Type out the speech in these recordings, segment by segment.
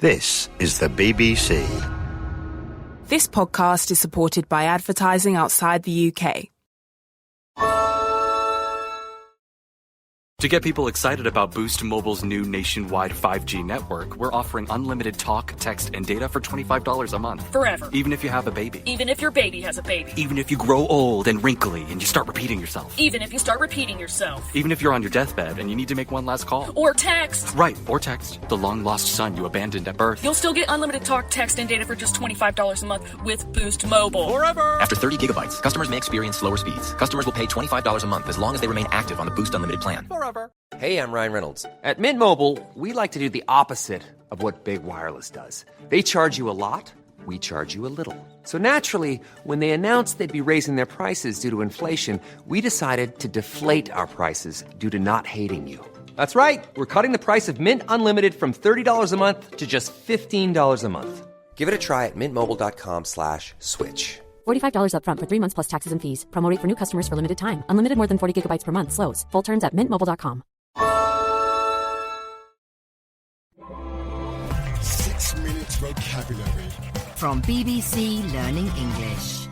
This is the BBC. This podcast is supported by advertising outside the UK. To get people excited about Boost Mobile's new nationwide 5G network, we're offering unlimited talk, text, and data for $25 a month. Forever. Even if you have a baby. Even if your baby has a baby. Even if you grow old and wrinkly and you start repeating yourself. Even if you start repeating yourself. Even if you're on your deathbed and you need to make one last call. Or text. Right, or text. The long-lost son you abandoned at birth. You'll still get unlimited talk, text, and data for just $25 a month with Boost Mobile. Forever! After 30 gigabytes, customers may experience slower speeds. Customers will pay $25 a month as long as they remain active on the Boost Unlimited plan. Forever. Hey, I'm Ryan Reynolds. At Mint Mobile, we like to do the opposite of what Big Wireless does. They charge you a lot, we charge you a little. So naturally, when they announced they'd be raising their prices due to inflation, we decided to deflate our prices due to not hating you. That's right. We're cutting the price of Mint Unlimited from $30 a month to just $15 a month. Give it a try at mintmobile.com/switch. $45 up front for 3 months plus taxes and fees. Promo rate for new customers for limited time. Unlimited more than 40 gigabytes per month. Slows full terms at mintmobile.com. 6 minutes vocabulary from BBC Learning English.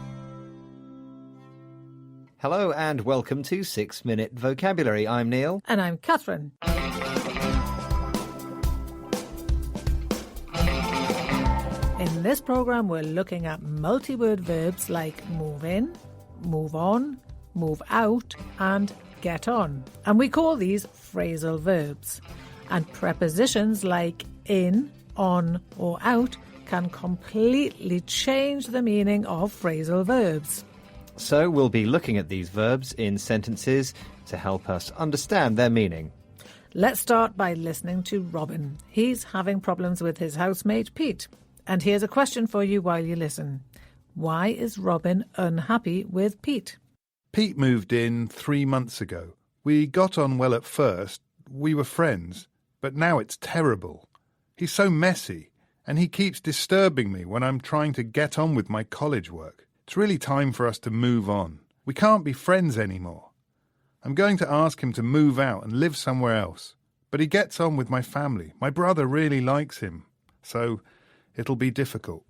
Hello and welcome to 6 Minute Vocabulary. I'm Neil. And I'm Catherine. In this programme, we're looking at multi-word verbs like move in, move on, move out, and get on. And we call these phrasal verbs. And prepositions like in, on, or out can completely change the meaning of phrasal verbs. So we'll be looking at these verbs in sentences to help us understand their meaning. Let's start by listening to Robin. He's having problems with his housemate Pete. And here's a question for you while you listen. Why is Robin unhappy with Pete? Pete moved in 3 months ago. We got on well at first. We were friends. But now it's terrible. He's so messy, and he keeps disturbing me when I'm trying to get on with my college work. It's really time for us to move on. We can't be friends anymore. I'm going to ask him to move out and live somewhere else. But he gets on with my family. My brother really likes him. So it'll be difficult.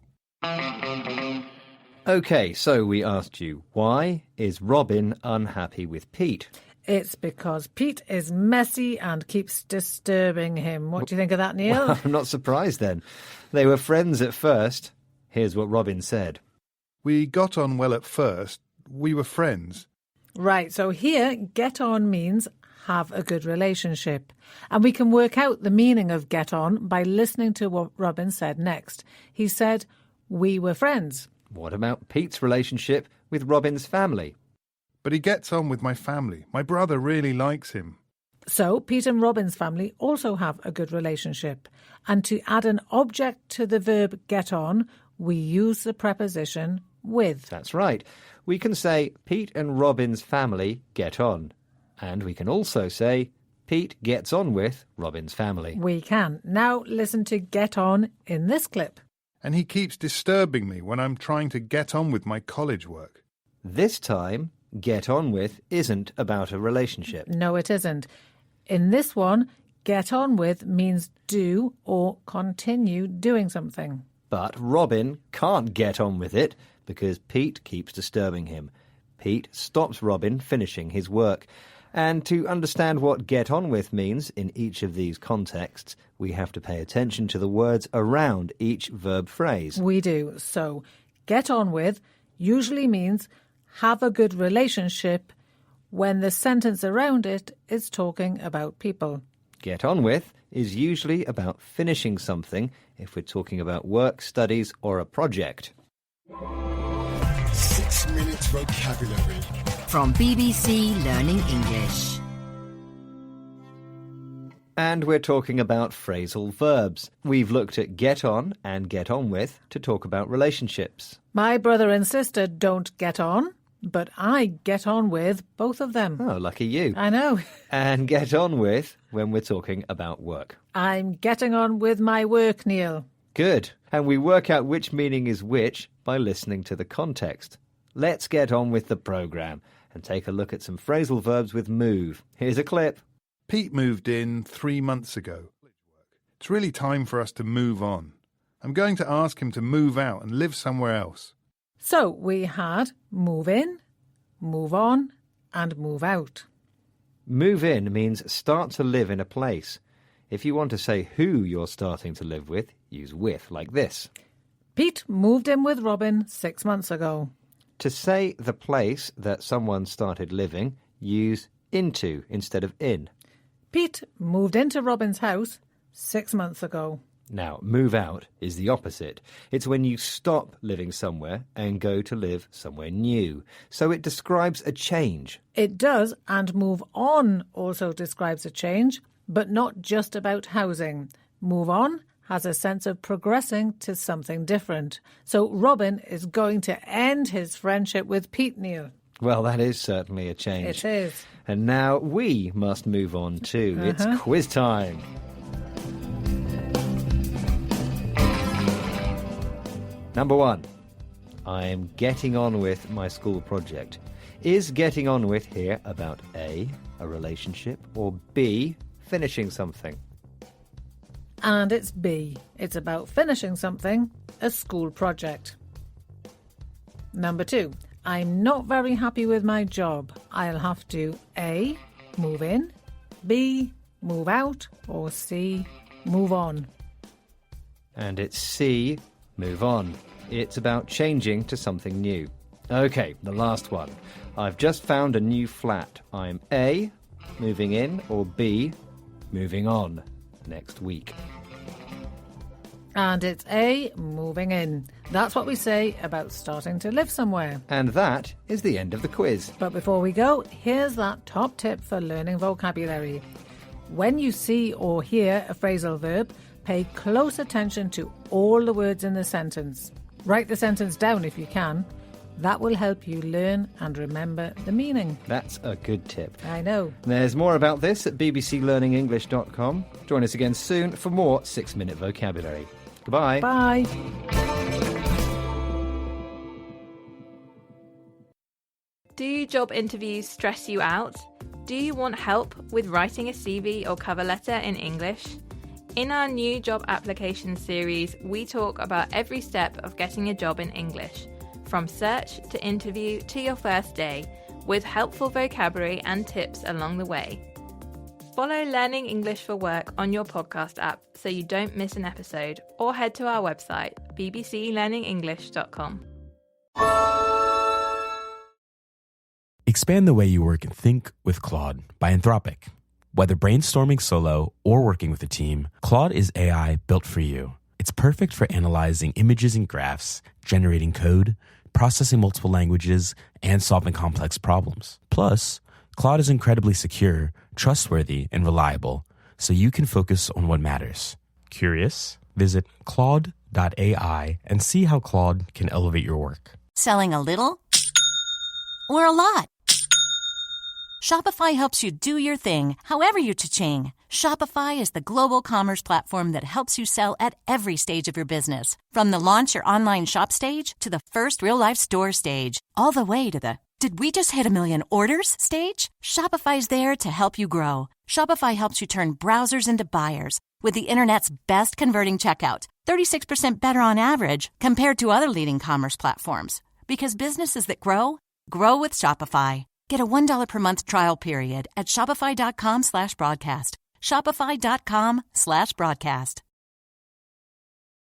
OK, so we asked you, why is Robin unhappy with Pete? It's because Pete is messy and keeps disturbing him. What do you think of that, Neil? Well, I'm not surprised then. They were friends at first. Here's what Robin said. We got on well at first. We were friends. Right, so here, get on means have a good relationship. And we can work out the meaning of get on by listening to what Robin said next. He said, we were friends. What about Pete's relationship with Robin's family? But he gets on with my family. My brother really likes him. So Pete and Robin's family also have a good relationship. And to add an object to the verb get on, we use the preposition with. That's right. We can say Pete and Robin's family get on. And we can also say Pete gets on with Robin's family. We can. Now listen to get on in this clip. And he keeps disturbing me when I'm trying to get on with my college work. This time, get on with isn't about a relationship. No, it isn't. In this one, get on with means do or continue doing something. But Robin can't get on with it because Pete keeps disturbing him. Pete stops Robin finishing his work. And to understand what get on with means in each of these contexts, we have to pay attention to the words around each verb phrase. We do. So, get on with usually means have a good relationship when the sentence around it is talking about people. Get on with is usually about finishing something if we're talking about work, studies, or a project. 6 minutes vocabulary from BBC Learning English. And we're talking about phrasal verbs. We've looked at get on and get on with to talk about relationships. My brother and sister don't get on, but I get on with both of them. Oh, lucky you. I know. And get on with when we're talking about work. I'm getting on with my work, Neil. Good. And we work out which meaning is which by listening to the context. Let's get on with the programme and take a look at some phrasal verbs with move. Here's a clip. Pete moved in 3 months ago. It's really time for us to move on. I'm going to ask him to move out and live somewhere else. So we had move in, move on, and move out. Move in means start to live in a place. If you want to say who you're starting to live with, use with, like this. Pete moved in with Robin 6 months ago. To say the place that someone started living, use into instead of in. Pete moved into Robin's house 6 months ago. Now, move out is the opposite. It's when you stop living somewhere and go to live somewhere new. So it describes a change. It does, and move on also describes a change, but not just about housing. Move on has a sense of progressing to something different. So Robin is going to end his friendship with Pete, Neil. Well, that is certainly a change. It is. And now we must move on too. It's quiz time. Number 1. I'm getting on with my school project. Is getting on with here about A, a relationship, or B, finishing something? And it's B. It's about finishing something, a school project. Number 2. I'm not very happy with my job. I'll have to A, move in, B, move out, or C, move on. And it's C, move on. It's about changing to something new. Okay, the last one. I've just found a new flat. I'm A, moving in, or B, moving on next week. And it's A, moving in. That's what we say about starting to live somewhere. And that is the end of the quiz. But before we go, here's that top tip for learning vocabulary. When you see or hear a phrasal verb, pay close attention to all the words in the sentence. Write the sentence down if you can. That will help you learn and remember the meaning. That's a good tip. I know. There's more about this at bbclearningenglish.com. Join us again soon for more 6-Minute Vocabulary. Goodbye. Bye. Do job interviews stress you out? Do you want help with writing a CV or cover letter in English? In our new job application series, we talk about every step of getting a job in English, from search to interview to your first day, with helpful vocabulary and tips along the way. Follow Learning English for Work on your podcast app so you don't miss an episode, or head to our website, bbclearningenglish.com. Expand the way you work and think with Claude by Anthropic. Whether brainstorming solo or working with a team, Claude is AI built for you. It's perfect for analyzing images and graphs, generating code, processing multiple languages, and solving complex problems. Plus, Claude is incredibly secure, trustworthy, and reliable, so you can focus on what matters. Curious? Visit Claude.ai and see how Claude can elevate your work. Selling a little or a lot? Shopify helps you do your thing, however you cha-ching. Shopify is the global commerce platform that helps you sell at every stage of your business. From the launch your online shop stage to the first real-life store stage, all the way to the "did we just hit 1 million orders" stage? Shopify's there to help you grow. Shopify helps you turn browsers into buyers with the internet's best converting checkout, 36% better on average compared to other leading commerce platforms. Because businesses that grow with Shopify. Get a $1 per month trial period at shopify.com/broadcast. Shopify.com/broadcast.